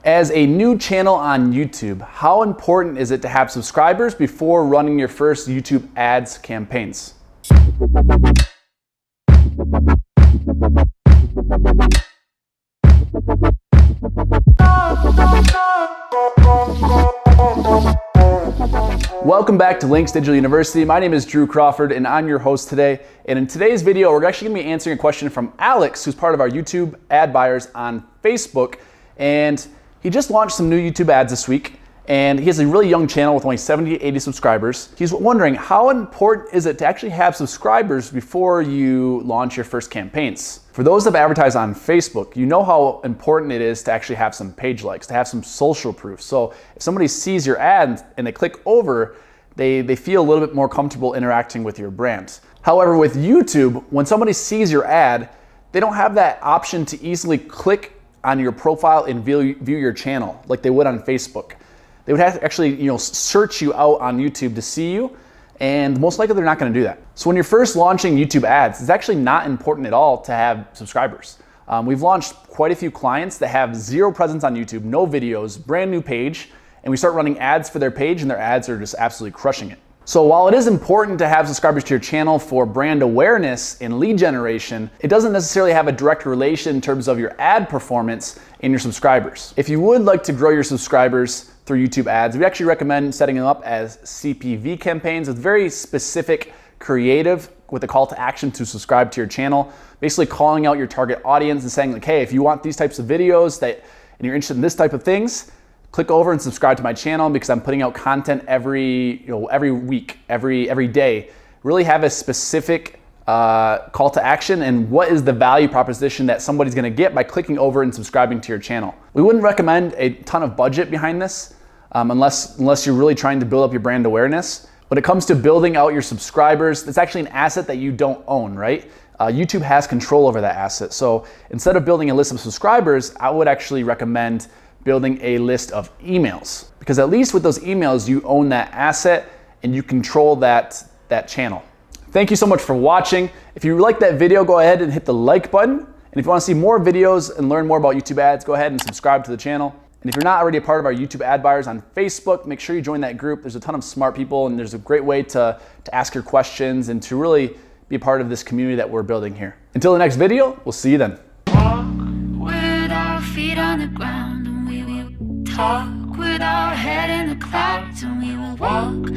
As a new channel on YouTube, how important is it to have subscribers before running your first YouTube ads campaigns? Welcome back to Linx Digital University. My name is Drew Crawford and I'm your host today. And in today's video, we're actually gonna be answering a question from Alex, who's part of our YouTube ad buyers on Facebook. And he just launched some new YouTube ads this week. And he has a really young channel with only 70 to 80 subscribers. He's wondering, how important is it to actually have subscribers before you launch your first campaigns? For those that advertise on Facebook, you know how important it is to actually have some page likes, to have some social proof. So if somebody sees your ad and they click over, they feel a little bit more comfortable interacting with your brand. However, with YouTube, when somebody sees your ad, they don't have that option to easily click on your profile and view your channel like they would on Facebook. They would have to actually, search you out on YouTube to see you, and most likely they're not going to do that. So when you're first launching YouTube ads, it's actually not important at all to have subscribers. We've launched quite a few clients that have zero presence on YouTube, no videos, brand new page, and we start running ads for their page and their ads are just absolutely crushing it. So while it is important to have subscribers to your channel for brand awareness and lead generation, it doesn't necessarily have a direct relation in terms of your ad performance and your subscribers. If you would like to grow your subscribers through YouTube ads, we actually recommend setting them up as CPV campaigns with very specific creative with a call to action to subscribe to your channel, basically calling out your target audience and saying like, hey, if you want these types of videos and you're interested in this type of things, click over and subscribe to my channel because I'm putting out content every week, every day. Really have a specific call to action and what is the value proposition that somebody's gonna get by clicking over and subscribing to your channel. We wouldn't recommend a ton of budget behind this unless you're really trying to build up your brand awareness. When it comes to building out your subscribers, it's actually an asset that you don't own, right? YouTube has control over that asset. So instead of building a list of subscribers, I would actually recommend building a list of emails, because at least with those emails, you own that asset and you control that channel. Thank you so much for watching. If you like that video, go ahead and hit the like button. And if you want to see more videos and learn more about YouTube ads, go ahead and subscribe to the channel. And if you're not already a part of our YouTube ad buyers on Facebook, make sure you join that group. There's a ton of smart people and there's a great way to ask your questions and to really be a part of this community that we're building here. Until the next video, we'll see you then. Walk with our feet on the ground and we will talk with our head in the clouds and we will walk